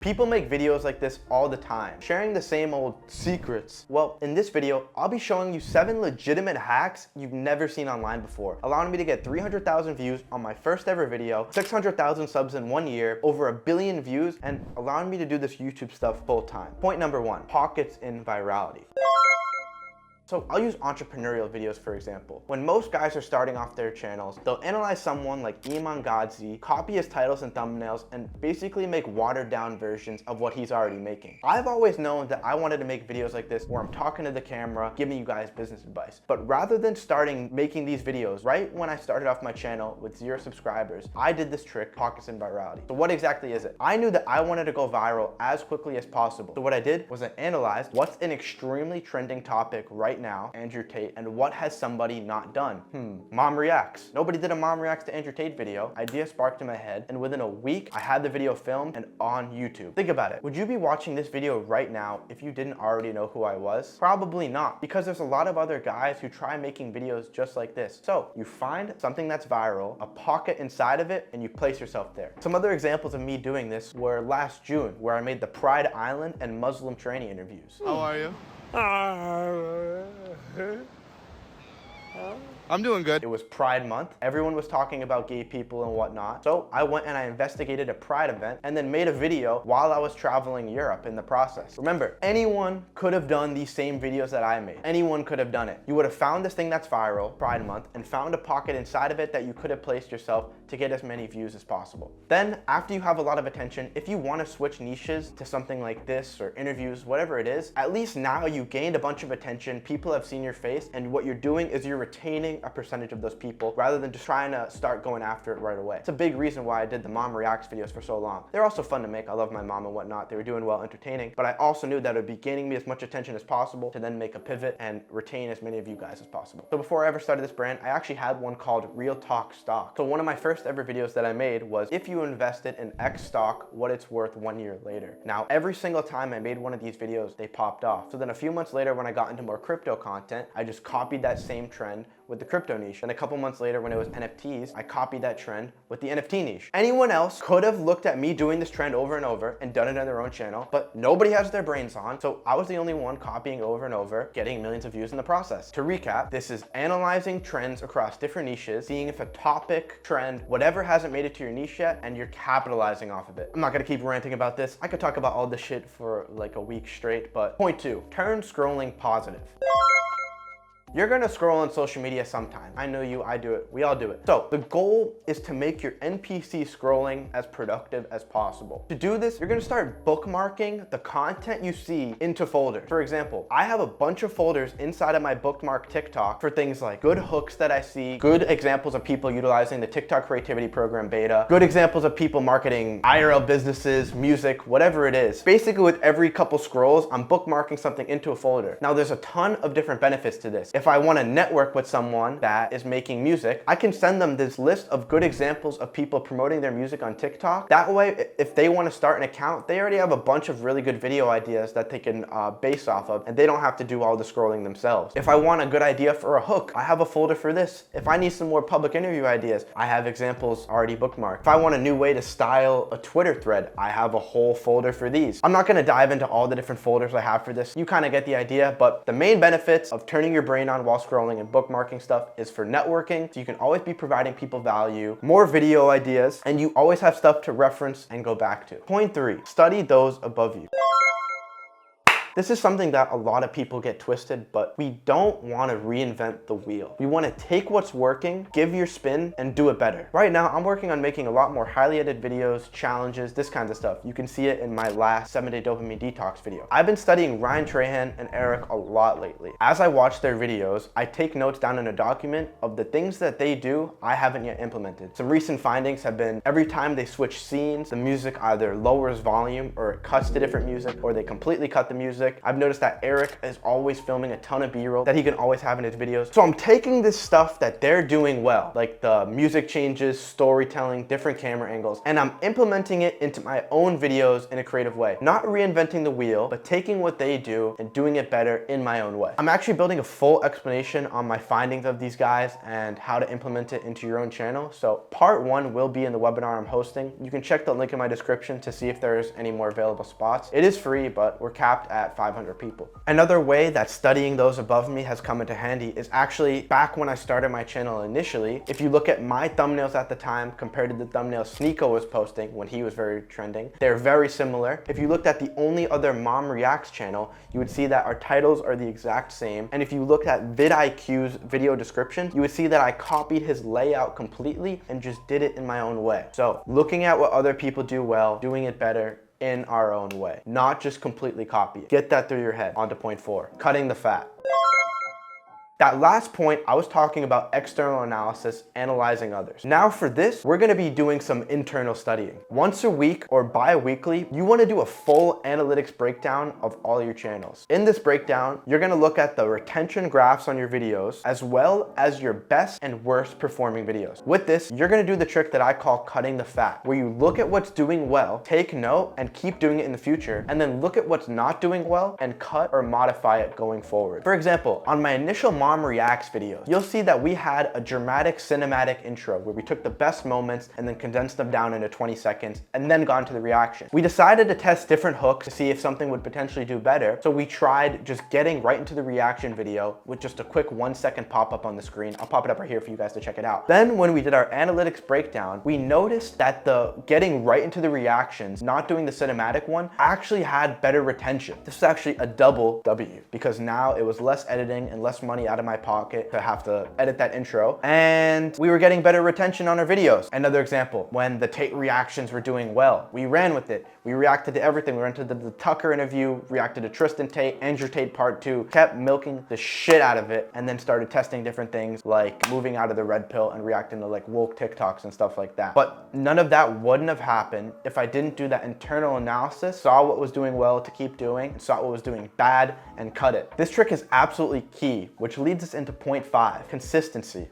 People make videos like this all the time, sharing the same old secrets. Well, in this video, I'll be showing you 7 legitimate hacks you've never seen online before, allowing me to get 300,000 views on my first ever video, 600,000 subs in 1 year, over 1 billion views, and allowing me to do this YouTube stuff full time. Point number 1, pockets in virality. So I'll use entrepreneurial videos for example. When most guys are starting off their channels, they'll analyze someone like Iman Gadzi, copy his titles and thumbnails, and basically make watered down versions of what he's already making. I've always known that I wanted to make videos like this where I'm talking to the camera, giving you guys business advice. But rather than starting making these videos right when I started off my channel with 0 subscribers, I did this trick, pockets in virality. So what exactly is it? I knew that I wanted to go viral as quickly as possible. So what I did was I analyzed what's an extremely trending topic right now, Andrew Tate, and what has somebody not done? Mom reacts. Nobody did a mom reacts to Andrew Tate video. Idea sparked in my head, and within a week, I had the video filmed and on YouTube. Think about it. Would you be watching this video right now if you didn't already know who I was? Probably not, because there's a lot of other guys who try making videos just like this. So you find something that's viral, a pocket inside of it, and you place yourself there. Some other examples of me doing this were last June, where I made the Pride Island and Muslim tranny interviews. How are you? I'm doing good. It was Pride Month. Everyone was talking about gay people and whatnot. So I went and I investigated a Pride event and then made a video while I was traveling Europe in the process. Remember, anyone could have done these same videos that I made. Anyone could have done it. You would have found this thing that's viral, Pride Month, and found a pocket inside of it that you could have placed yourself to get as many views as possible. Then, after you have a lot of attention, if you want to switch niches to something like this or interviews, whatever it is, at least now you gained a bunch of attention, people have seen your face, and what you're doing is you're retaining a percentage of those people rather than just trying to start going after it right away. It's a big reason why I did the mom reacts videos for so long. They're also fun to make. I love my mom and whatnot. They were doing well, entertaining, but I also knew that it would be gaining me as much attention as possible to then make a pivot and retain as many of you guys as possible. So before I ever started this brand, I actually had one called Real Talk Stock. So one of my first ever videos that I made was if you invested in X stock, what it's worth 1 year later. Now, every single time I made one of these videos, they popped off. So then a few months later, when I got into more crypto content, I just copied that same trend with the crypto niche. And a couple months later, when it was NFTs, I copied that trend with the NFT niche. Anyone else could have looked at me doing this trend over and over and done it on their own channel, but nobody has their brains on, so I was the only one copying over and over, getting millions of views in the process. To recap, this is analyzing trends across different niches, seeing if a topic, trend, whatever hasn't made it to your niche yet, and you're capitalizing off of it. I'm not gonna keep ranting about this. I could talk about all this shit for like a week straight, but point 2, turn scrolling positive. You're gonna scroll on social media sometime. I know you, I do it, we all do it. So the goal is to make your NPC scrolling as productive as possible. To do this, you're gonna start bookmarking the content you see into folders. For example, I have a bunch of folders inside of my bookmark TikTok for things like good hooks that I see, good examples of people utilizing the TikTok creativity program beta, good examples of people marketing IRL businesses, music, whatever it is. Basically with every couple scrolls, I'm bookmarking something into a folder. Now there's a ton of different benefits to this. If I want to network with someone that is making music, I can send them this list of good examples of people promoting their music on TikTok. That way, if they want to start an account, they already have a bunch of really good video ideas that they can base off of, and they don't have to do all the scrolling themselves. If I want a good idea for a hook, I have a folder for this. If I need some more public interview ideas, I have examples already bookmarked. If I want a new way to style a Twitter thread, I have a whole folder for these. I'm not going to dive into all the different folders I have for this. You kind of get the idea, but the main benefits of turning your brain on while scrolling and bookmarking stuff is for networking, so you can always be providing people value, more video ideas, and you always have stuff to reference and go back to. Point 3, study those above you. This is something that a lot of people get twisted, but we don't want to reinvent the wheel. We want to take what's working, give your spin, and do it better. Right now, I'm working on making a lot more highly edited videos, challenges, this kind of stuff. You can see it in my last 7-day dopamine detox video. I've been studying Ryan Trahan and Eric a lot lately. As I watch their videos, I take notes down in a document of the things that they do I haven't yet implemented. Some recent findings have been every time they switch scenes, the music either lowers volume or it cuts to different music, or they completely cut the music. music. I've noticed that Eric is always filming a ton of B-roll that he can always have in his videos. So I'm taking this stuff that they're doing well, like the music changes, storytelling, different camera angles, and I'm implementing it into my own videos in a creative way. Not reinventing the wheel, but taking what they do and doing it better in my own way. I'm actually building a full explanation on my findings of these guys and how to implement it into your own channel. So part 1 will be in the webinar I'm hosting. You can check the link in my description to see if there's any more available spots. It is free, but we're capped at 500 people. Another way that studying those above me has come into handy is actually back when I started my channel initially. If you look at my thumbnails at the time compared to the thumbnails Sneeko was posting when he was very trending, they're very similar. If you looked at the only other Mom Reacts channel, you would see that our titles are the exact same. And if you looked at vidIQ's video description, you would see that I copied his layout completely and just did it in my own way. So looking at what other people do well, doing it better in our own way, not just completely copy it. Get that through your head. On to point 4, cutting the fat. That last point, I was talking about external analysis, analyzing others. Now for this, we're gonna be doing some internal studying. Once a week or bi-weekly, you wanna do a full analytics breakdown of all your channels. In this breakdown, you're gonna look at the retention graphs on your videos, as well as your best and worst performing videos. With this, you're gonna do the trick that I call cutting the fat, where you look at what's doing well, take note, and keep doing it in the future, and then look at what's not doing well and cut or modify it going forward. For example, on my initial Mom Reacts videos, you'll see that we had a dramatic cinematic intro where we took the best moments and then condensed them down into 20 seconds and then got into the reaction. We decided to test different hooks to see if something would potentially do better. So we tried just getting right into the reaction video with just a quick 1-second pop-up on the screen. I'll pop it up right here for you guys to check it out. Then when we did our analytics breakdown, we noticed that the getting right into the reactions, not doing the cinematic one, actually had better retention. This is actually a double W because now it was less editing and less money out of my pocket to have to edit that intro, and we were getting better retention on our videos. Another example, when the Tate reactions were doing well, we ran with it. We reacted to everything. We went to the Tucker interview, reacted to Tristan Tate, Andrew Tate part 2, kept milking the shit out of it, and then started testing different things like moving out of the red pill and reacting to like woke TikToks and stuff like that. But none of that wouldn't have happened if I didn't do that internal analysis, saw what was doing well to keep doing, and saw what was doing bad and cut it. This trick is absolutely key, which leads us into point 5, consistency.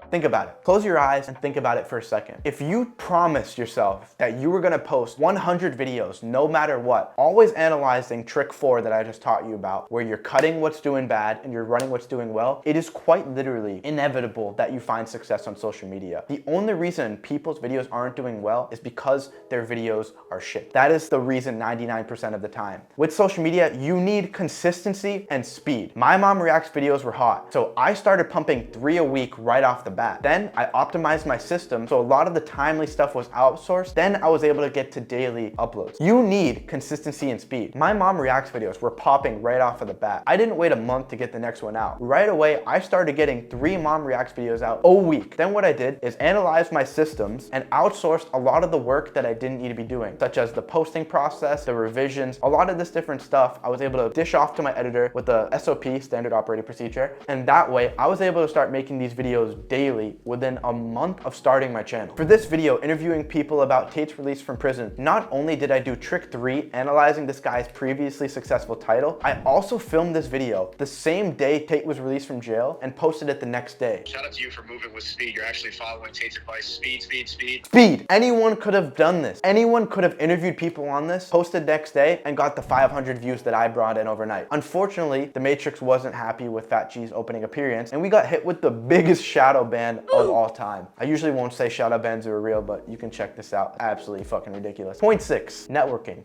Think about it. Close your eyes and think about it for a second. If you promised yourself that you were gonna post 100 videos no matter what, always analyzing trick 4 that I just taught you about, where you're cutting what's doing bad and you're running what's doing well, it is quite literally inevitable that you find success on social media. The only reason people's videos aren't doing well is because their videos are shit. That is the reason 99% of the time. With social media, you need consistency and speed. My Mom Reacts videos were hot, so I started pumping 3 a week right off the bat. Then I optimized my system, so a lot of the timely stuff was outsourced. Then I was able to get to daily uploads. You need consistency and speed. My Mom Reacts videos were popping right off of the bat. I didn't wait a month to get the next one out. Right away, I started getting 3 Mom Reacts videos out a week. Then what I did is analyze my systems and outsourced a lot of the work that I didn't need to be doing, such as the posting process, the revisions, a lot of this different stuff I was able to dish off to my editor with the SOP, standard operating procedure. And that way I was able to start making these videos daily within a month of starting my channel. For this video, interviewing people about Tate's release from prison, not only did I do trick 3, analyzing this guy's previously successful title, I also filmed this video the same day Tate was released from jail and posted it the next day. Shout out to you for moving with speed. You're actually following Tate's advice. Speed, speed, speed. Speed. Anyone could have done this. Anyone could have interviewed people on this, posted next day, and got the 500 views that I brought in overnight. Unfortunately, the Matrix wasn't happy with Fat G's opening appearance, and we got hit with the biggest shadow ban of all time. I usually won't say shadow bans are real, but you can check this out. Absolutely fucking ridiculous. Point 6, networking.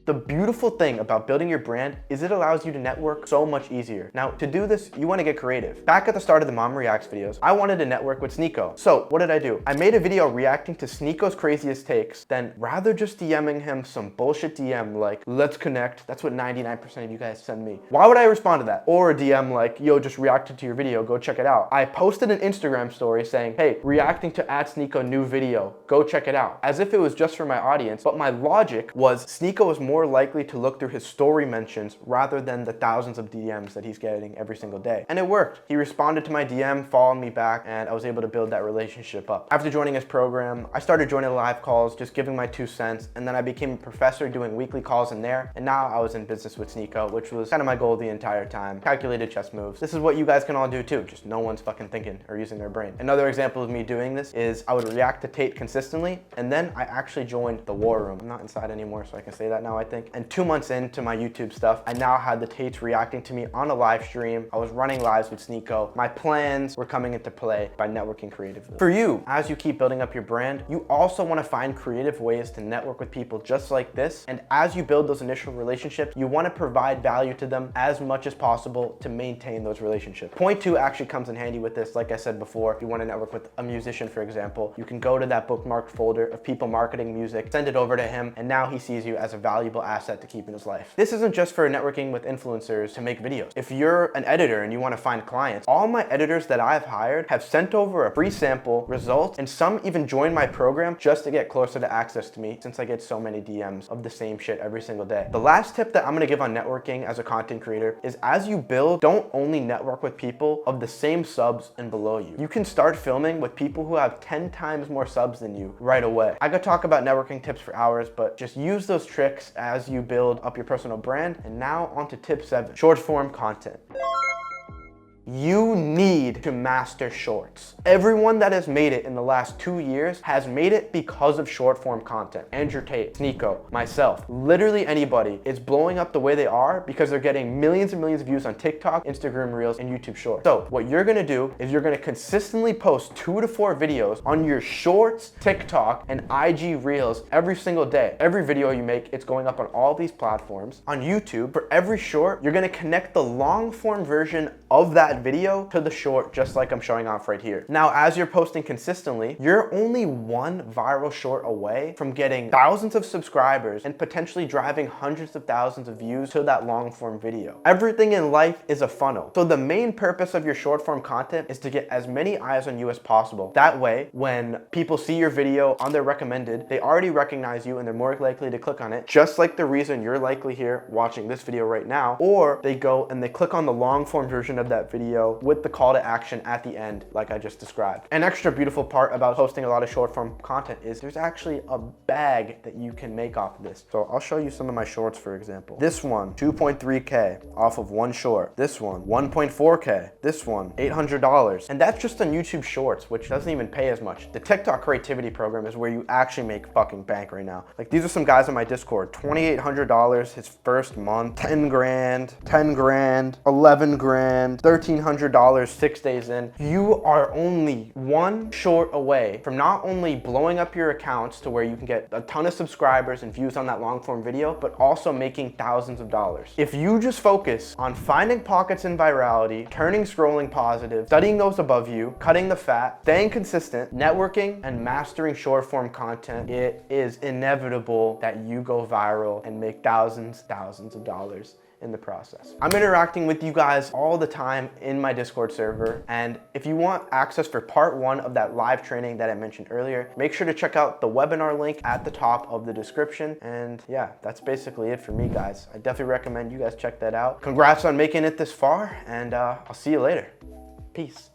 The beautiful thing about building your brand is it allows you to network so much easier. Now, to do this, you want to get creative. Back at the start of the Mom Reacts videos, I wanted to network with Sneeko. So what did I do? I made a video reacting to Sneeko's craziest takes, then rather just DMing him some bullshit DM like, let's connect. That's what 99% of you guys send me. Why would I respond to that? Or a DM like, yo, just reacted to your video, go check it out. I posted an Instagram story saying, hey, reacting to @Sneeko new video, go check it out. As if it was just for my audience, but my logic was Sneeko was more more likely to look through his story mentions rather than the thousands of DMs that he's getting every single day. And it worked. He responded to my DM, followed me back, and I was able to build that relationship up. After joining his program, I started joining live calls, just giving my 2 cents, and then I became a professor doing weekly calls in there, and now I was in business with Sneeko, which was kind of my goal the entire time. Calculated chess moves. This is what you guys can all do too, just no one's fucking thinking or using their brain. Another example of me doing this is I would react to Tate consistently, and then I actually joined the war room. I'm not inside anymore, so I can say that now, I think. And 2 months into my YouTube stuff, I now had the Tates reacting to me on a live stream. I was running lives with Sneeko. My plans were coming into play by networking creatively. For you, as you keep building up your brand, you also want to find creative ways to network with people just like this. And as you build those initial relationships, you want to provide value to them as much as possible to maintain those relationships. Point 2 actually comes in handy with this. Like I said before, if you want to network with a musician, for example, you can go to that bookmarked folder of people marketing music, send it over to him, and now he sees you as a valuable asset to keep in his life. This isn't just for networking with influencers to make videos. If you're an editor and you want to find clients, all my editors that I've hired have sent over a free sample, results, and some even joined my program just to get closer to access to me, since I get so many DMs of the same shit every single day. The last tip that I'm gonna give on networking as a content creator is, as you build, don't only network with people of the same subs and below you. You can start filming with people who have 10 times more subs than you right away. I could talk about networking tips for hours, but just use those tricks as you build up your personal brand. And now on to tip 7, short form content. You need to master shorts. Everyone that has made it in the last 2 years has made it because of short form content. Andrew Tate, Sneeko, myself, literally anybody is blowing up the way they are because they're getting millions and millions of views on TikTok, Instagram Reels, and YouTube Shorts. So what you're gonna do is you're gonna consistently post 2 to 4 videos on your Shorts, TikTok, and IG Reels every single day. Every video you make, it's going up on all these platforms. On YouTube, for every short, you're gonna connect the long form version of that video to the short, just like I'm showing off right here. Now, as you're posting consistently, you're only one viral short away from getting thousands of subscribers and potentially driving hundreds of thousands of views to that long form video. Everything in life is a funnel. So the main purpose of your short form content is to get as many eyes on you as possible. That way, when people see your video on their recommended, they already recognize you and they're more likely to click on it, just like the reason you're likely here watching this video right now, or they go and they click on the long form version of that video with the call to action at the end, like I just described. An extra beautiful part about posting a lot of short form content is there's actually a bag that you can make off of this. So I'll show you some of my shorts, for example. This one, 2.3K off of one short. This one, 1.4K. This one, $800. And that's just on YouTube Shorts, which doesn't even pay as much. The TikTok creativity program is where you actually make fucking bank right now. Like, these are some guys on my Discord, $2,800 his first month, 10 grand, 10 grand, 11 grand, $1,300 6 days in. You are only one short away from not only blowing up your accounts to where you can get a ton of subscribers and views on that long form video, but also making thousands of dollars. If you just focus on finding pockets in virality, turning scrolling positive, studying those above you, cutting the fat, staying consistent, networking, and mastering short form content, it is inevitable that you go viral and make thousands of dollars in the process. I'm interacting with you guys all the time in my Discord server, and if you want access for part 1 of that live training that I mentioned earlier, make sure to check out the webinar link at the top of the description. And yeah, that's basically it for me, guys. I definitely recommend you guys check that out. Congrats on making it this far, and I'll see you later. Peace.